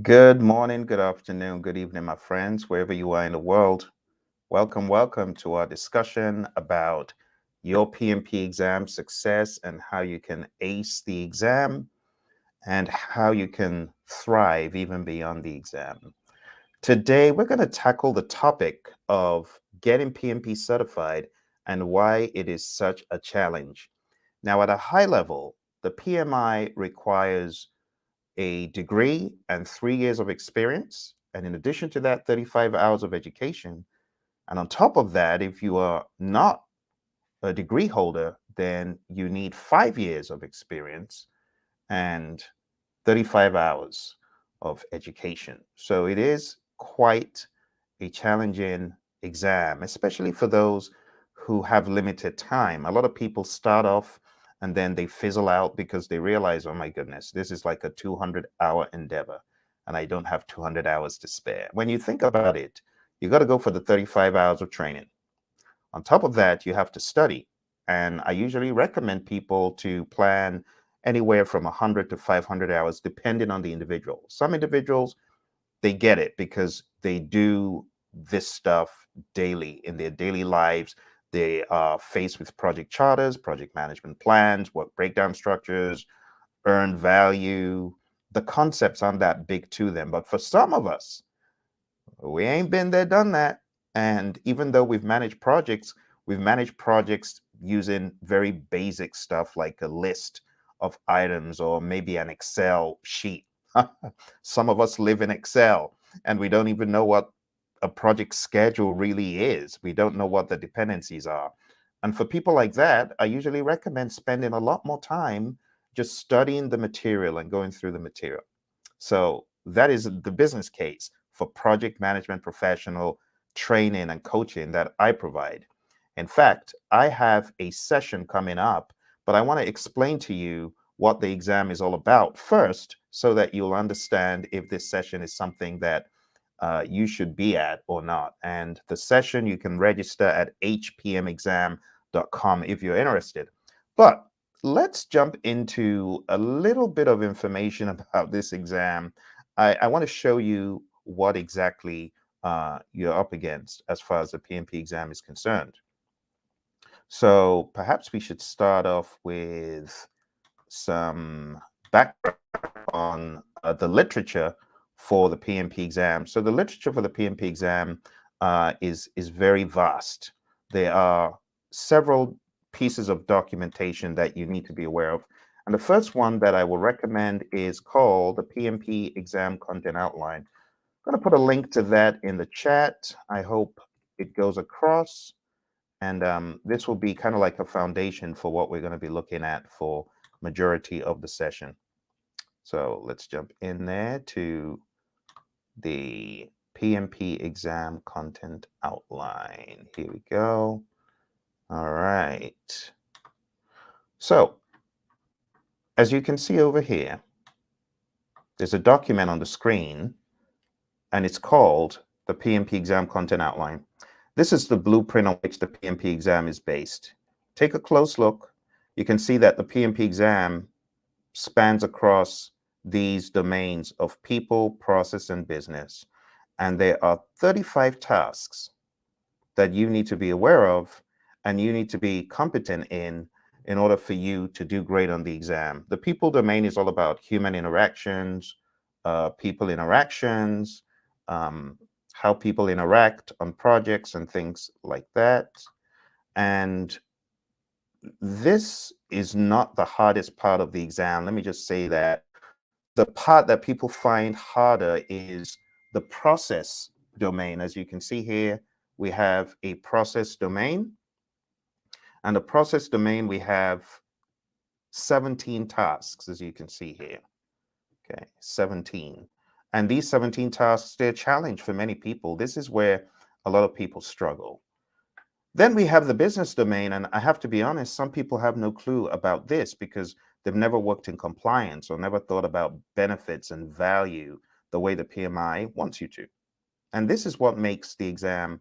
Good morning, good afternoon, good evening, my friends, wherever you are in the world. Welcome to our discussion about your PMP exam success and how you can ace the exam and how you can thrive even beyond the exam. Today, we're going to tackle the topic of getting PMP certified and why it is such a challenge. Now, at a high level, the PMI requires a degree and 3 years of experience. And in addition to that, 35 hours of education. And on top of that, if you are not a degree holder, then you need 5 years of experience and 35 hours of education. So it is quite a challenging exam, especially for those who have limited time. A lot of people start off and then they fizzle out because they realize, oh my goodness, this is like a 200-hour endeavor and I don't have 200 hours to spare. When you think about it, you got to go for the 35 hours of training. On top of that, you have to study. And I usually recommend people to plan anywhere from 100 to 500 hours, depending on the individual. Some individuals, they get it because they do this stuff daily in their daily lives. They are faced with project charters, project management plans, work breakdown structures, earned value. The concepts aren't that big to them. But for some of us, we ain't been there, done that. And even though we've managed projects using very basic stuff like a list of items or maybe an Excel sheet. Some of us live in Excel and we don't even know what a project schedule really is. We don't know what the dependencies are. And for people like that, I usually recommend spending a lot more time just studying the material and going through the material. So that is the business case for project management professional training and coaching that I provide. In fact, I have a session coming up, but I want to explain to you what the exam is all about first so that you'll understand if this session is something that you should be at or not. And the session you can register at hpmexam.com if you're interested. But let's jump into a little bit of information about this exam. I want to show you what exactly you're up against as far as the PMP exam is concerned. So perhaps we should start off with some background on the literature for the PMP exam. So the literature for the PMP exam is very vast. There are several pieces of documentation that you need to be aware of. And the first one that I will recommend is called the PMP Exam Content Outline. I'm going to put a link to that in the chat. I hope it goes across. And this will be kind of like a foundation for what we're going to be looking at for majority of the session. So let's jump in there to the PMP exam content outline. Here we go. All right. So as you can see over here, there's a document on the screen and it's called the PMP exam content outline. This is the blueprint on which the PMP exam is based. Take a close look. You can see that the PMP exam spans across these domains of people, process, and business. And there are 35 tasks that you need to be aware of and you need to be competent in order for you to do great on the exam. The people domain is all about human interactions, people interactions, how people interact on projects and things like that. And this is not the hardest part of the exam. Let me just say that. The part that people find harder is the process domain. As you can see here, we have a process domain. And the process domain, we have 17 tasks, as you can see here. Okay, 17. And these 17 tasks, they're a challenge for many people. This is where a lot of people struggle. Then we have the business domain, and I have to be honest, some people have no clue about this because they've never worked in compliance or never thought about benefits and value the way the PMI wants you to. And this is what makes the exam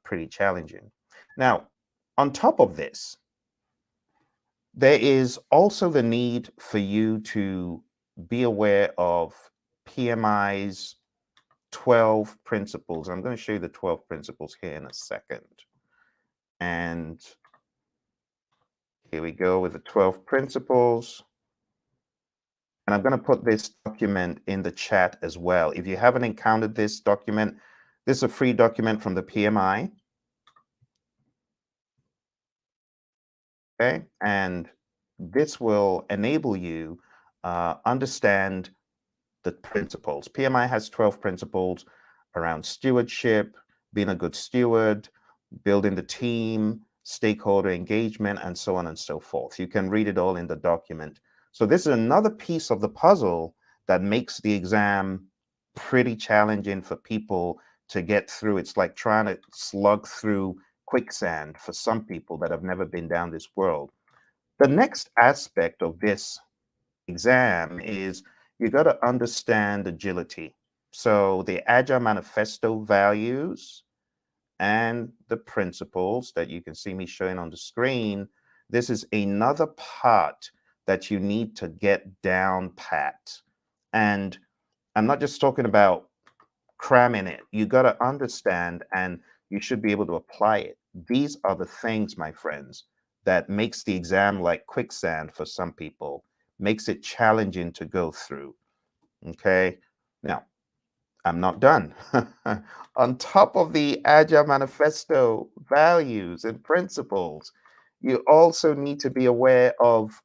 pretty challenging. Now, on top of this, there is also the need for you to be aware of PMI's 12 principles. I'm going to show you the 12 principles here in a second. And here we go with the 12 principles. And I'm going to put this document in the chat as well. If you haven't encountered this document, this is a free document from the PMI. Okay, and this will enable you understand the principles. PMI has 12 principles around stewardship, being a good steward, building the team, stakeholder engagement, and so on and so forth. You can read it all in the document. So this is another piece of the puzzle that makes the exam pretty challenging for people to get through. It's like trying to slug through quicksand for some people that have never been down this world. The next aspect of this exam is you got to understand agility. So the Agile Manifesto values and the principles that you can see me showing on the screen, this is another part that you need to get down pat. And I'm not just talking about cramming it. You got to understand and you should be able to apply it. These are the things, my friends, that makes the exam like quicksand for some people, makes it challenging to go through. Okay. Now, I'm not done. On top of the Agile Manifesto values and principles, you also need to be aware of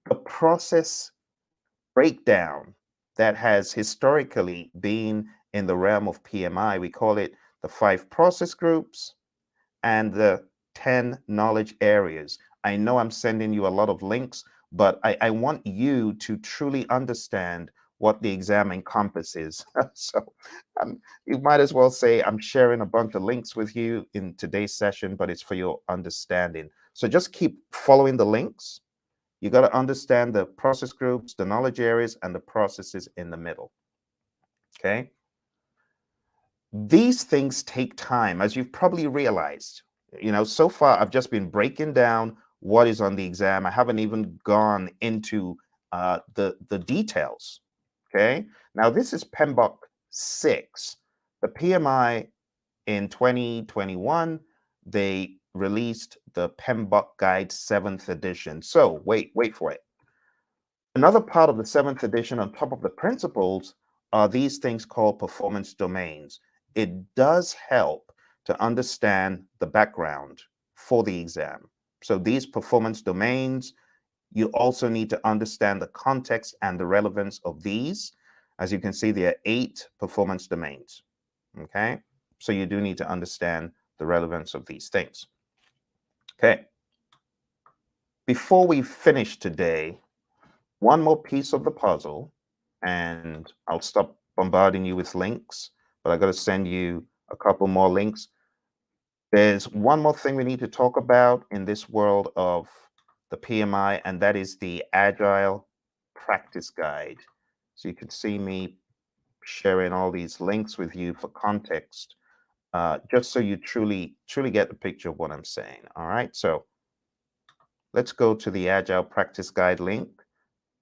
the process breakdown that has historically been in the realm of PMI. We call it the 5 process groups and the 10 knowledge areas. I know I'm sending you a lot of links, but I want you to truly understand what the exam encompasses. So you might as well say I'm sharing a bunch of links with you in today's session, but it's for your understanding. So just keep following the links. You got to understand the process groups, the knowledge areas, and the processes in the middle. Okay. These things take time, as you've probably realized. So far I've just been breaking down what is on the exam. I haven't even gone into the details. Okay. Now this is PMBOK 6. The PMI in 2021, they released the PMBOK Guide 7th edition. So wait for it. Another part of the 7th edition, on top of the principles, are these things called performance domains. It does help to understand the background for the exam. So these performance domains, you also need to understand the context and the relevance of these. As you can see, there are 8 performance domains. Okay, so you do need to understand the relevance of these things. Okay, before we finish today, one more piece of the puzzle, and I'll stop bombarding you with links, but I got to send you a couple more links. There's one more thing we need to talk about in this world of the PMI, and that is the Agile Practice Guide. So you can see me sharing all these links with you for context, just so you truly get the picture of what I'm saying. All right, so let's go to the Agile Practice Guide link,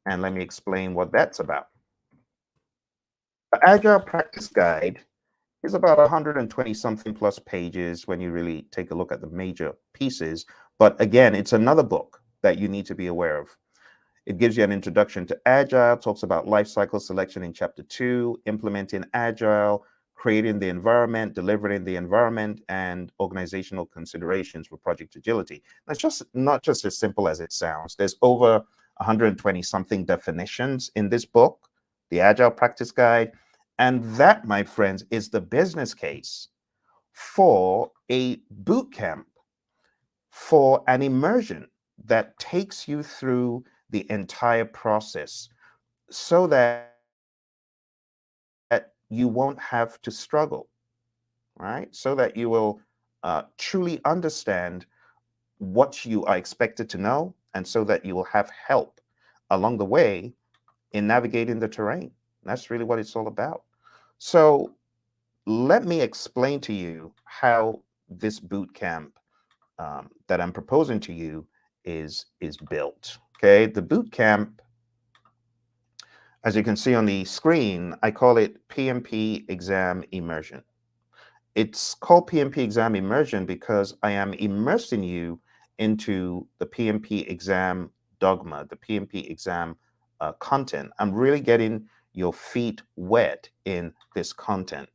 and let me explain what that's about. The Agile Practice Guide is about 120 something plus pages when you really take a look at the major pieces. But again, it's another book that you need to be aware of. It gives you an introduction to Agile, talks about lifecycle selection in chapter 2, implementing Agile, creating the environment, delivering the environment, and organizational considerations for project agility. That's just not just as simple as it sounds. There's over 120 something definitions in this book, the Agile Practice Guide. And that, my friends, is the business case for a boot camp, for an immersion that takes you through the entire process so that you won't have to struggle, right? So that you will truly understand what you are expected to know, and so that you will have help along the way in navigating the terrain. That's really what it's all about. So let me explain to you how this boot camp that I'm proposing to you is built. Okay, the boot camp As you can see on the screen, I call it PMP Exam Immersion. It's called PMP Exam Immersion because I am immersing you into the PMP exam dogma, the PMP exam content. I'm really getting your feet wet in this content.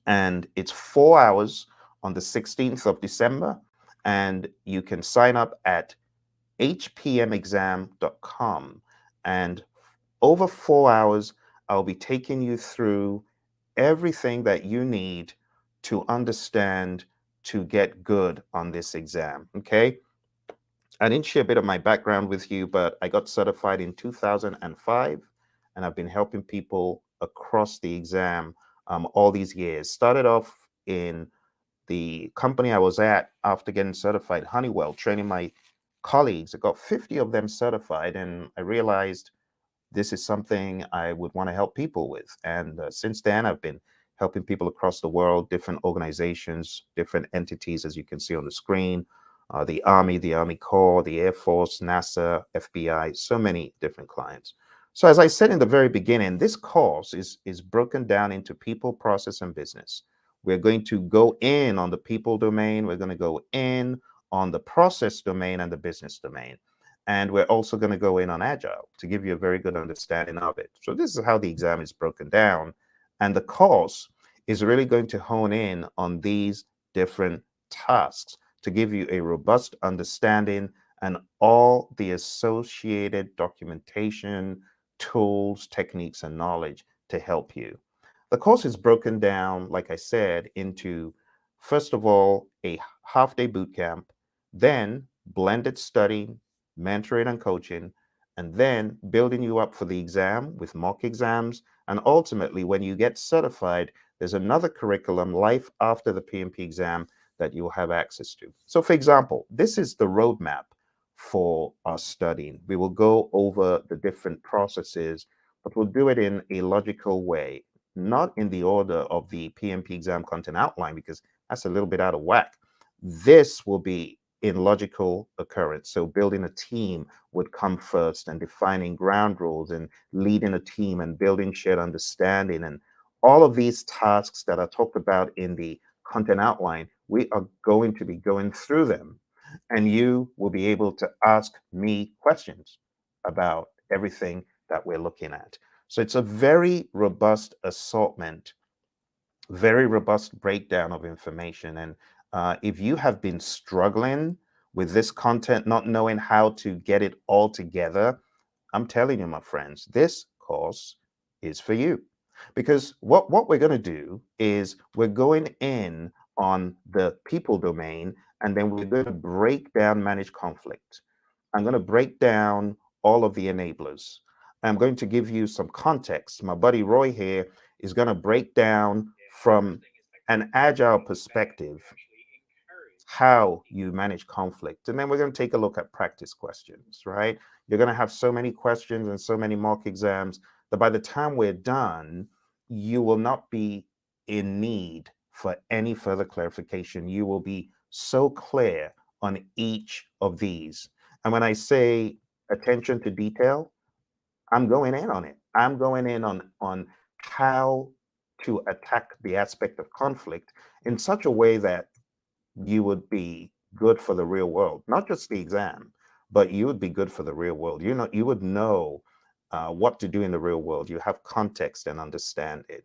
And it's 4 hours on the 16th of December. And you can sign up at hpmexam.com. And over 4 hours, I'll be taking you through everything that you need to understand to get good on this exam. Okay. I didn't share a bit of my background with you, but I got certified in 2005, and I've been helping people across the exam all these years. Started off in the company I was at after getting certified, Honeywell, training my colleagues. I got 50 of them certified, and I realized this is something I would want to help people with. And since then, I've been helping people across the world, different organizations, different entities, as you can see on the screen, the Army Corps, the Air Force, NASA, FBI, so many different clients. So as I said in the very beginning, this course is broken down into people, process, and business. We're going to go in on the people domain. We're going to go in on the process domain and the business domain. And we're also going to go in on Agile to give you a very good understanding of it. So this is how the exam is broken down. And the course is really going to hone in on these different tasks to give you a robust understanding and all the associated documentation, tools, techniques, and knowledge to help you. The course is broken down, like I said, into first of all, a half day boot camp, then blended study, mentoring and coaching, and then building you up for the exam with mock exams. And ultimately, when you get certified, there's another curriculum, life after the PMP exam, that you'll have access to. So, for example, this is the roadmap for our studying. We will go over the different processes, but we'll do it in a logical way, not in the order of the PMP exam content outline, because that's a little bit out of whack. This will be in logical occurrence. So building a team would come first, and defining ground rules and leading a team and building shared understanding and all of these tasks that are talked about in the content outline, we are going to be going through them. And you will be able to ask me questions about everything that we're looking at. So it's a very robust assortment, very robust breakdown of information. And if you have been struggling with this content, not knowing how to get it all together, I'm telling you, my friends, this course is for you. Because what we're going to do is we're going in on the people domain, and then we're going to break down manage conflict. I'm going to break down all of the enablers. I'm going to give you some context. My buddy Roy here is going to break down from an agile perspective how you manage conflict. And then we're going to take a look at practice questions, right? You're going to have so many questions and so many mock exams that by the time we're done, you will not be in need for any further clarification. You will be so clear on each of these. And when I say attention to detail, I'm going in on it. I'm going in on how to attack the aspect of conflict in such a way that you would be good for the real world, not just the exam, but you would be good for the real world. You would know what to do in the real world. You have context and understanding.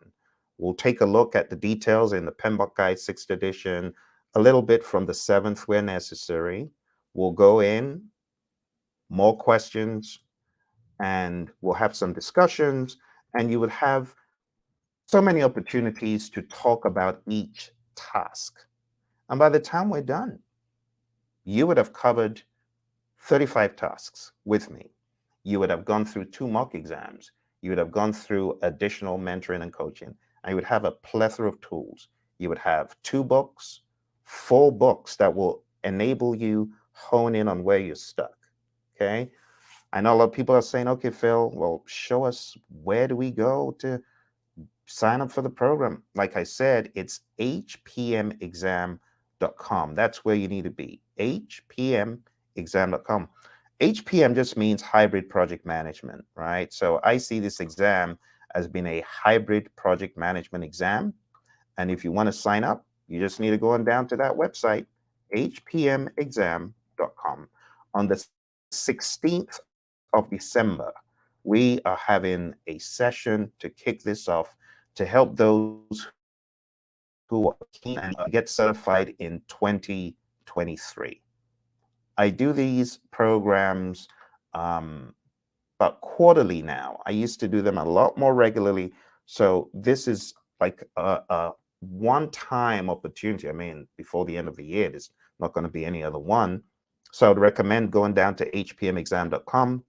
We'll take a look at the details in the PMBOK Guide 6th edition, a little bit from the 7th where necessary. We'll go in, more questions, and we'll have some discussions, and you would have so many opportunities to talk about each task. And by the time we're done, you would have covered 35 tasks with me. You would have gone through 2 mock exams. You would have gone through additional mentoring and coaching. And you would have a plethora of tools. You would have 2 books, 4 books that will enable you hone in on where you're stuck. Okay. I know a lot of people are saying, okay, Phil, well, show us where do we go to sign up for the program. Like I said, it's hpmexam.com. That's where you need to be, hpmexam.com. HPM just means hybrid project management, right? So I see this exam as being a hybrid project management exam. And if you want to sign up, you just need to go on down to that website, hpmexam.com. On the 16th of December, we are having a session to kick this off to help those who are keen and get certified in 2023. I do these programs about quarterly now. I used to do them a lot more regularly. So this is like a one-time opportunity. I mean, before the end of the year, there's not going to be any other one. So I'd recommend going down to hpmexam.com,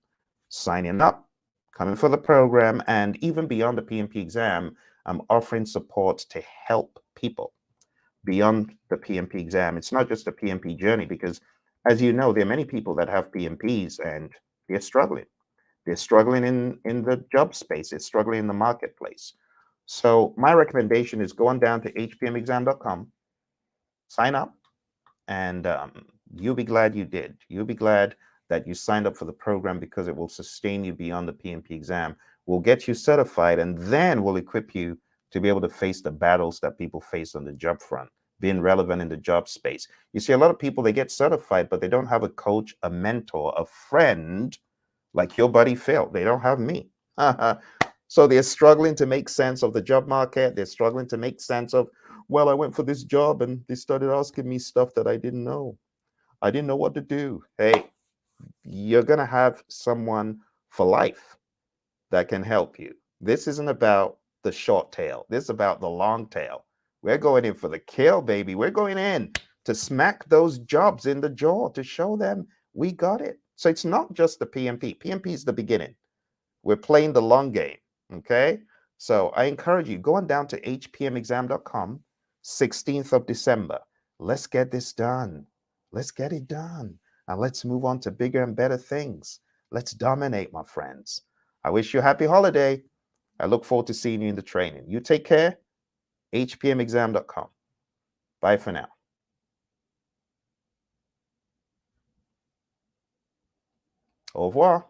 signing up, coming for the program, and even beyond the PMP exam, I'm offering support to help people beyond the PMP exam. It's not just a PMP journey because, as you know, there are many people that have PMPs and they're struggling. They're struggling in the job space. They're struggling in the marketplace. So my recommendation is go on down to hpmexam.com, sign up, and you'll be glad you did. You'll be glad that you signed up for the program because it will sustain you beyond the PMP exam. We'll get you certified, and then we'll equip you to be able to face the battles that people face on the job front, being relevant in the job space. You see, a lot of people, they get certified, but they don't have a coach, a mentor, a friend like your buddy Phil. They don't have me. So they're struggling to make sense of the job market. They're struggling to make sense of, well, I went for this job and they started asking me stuff that I didn't know. I didn't know what to do. Hey, you're going to have someone for life that can help you. This isn't about the short tail. This is about the long tail. We're going in for the kill, baby. We're going in to smack those jobs in the jaw to show them we got it. So it's not just the PMP. PMP is the beginning. We're playing the long game. Okay. So I encourage you, go on down to hpmexam.com, 16th of December. Let's get this done. Let's get it done. And let's move on to bigger and better things. Let's dominate, my friends. I wish you a happy holiday. I look forward to seeing you in the training. You take care. hpmexam.com. Bye for now. Au revoir.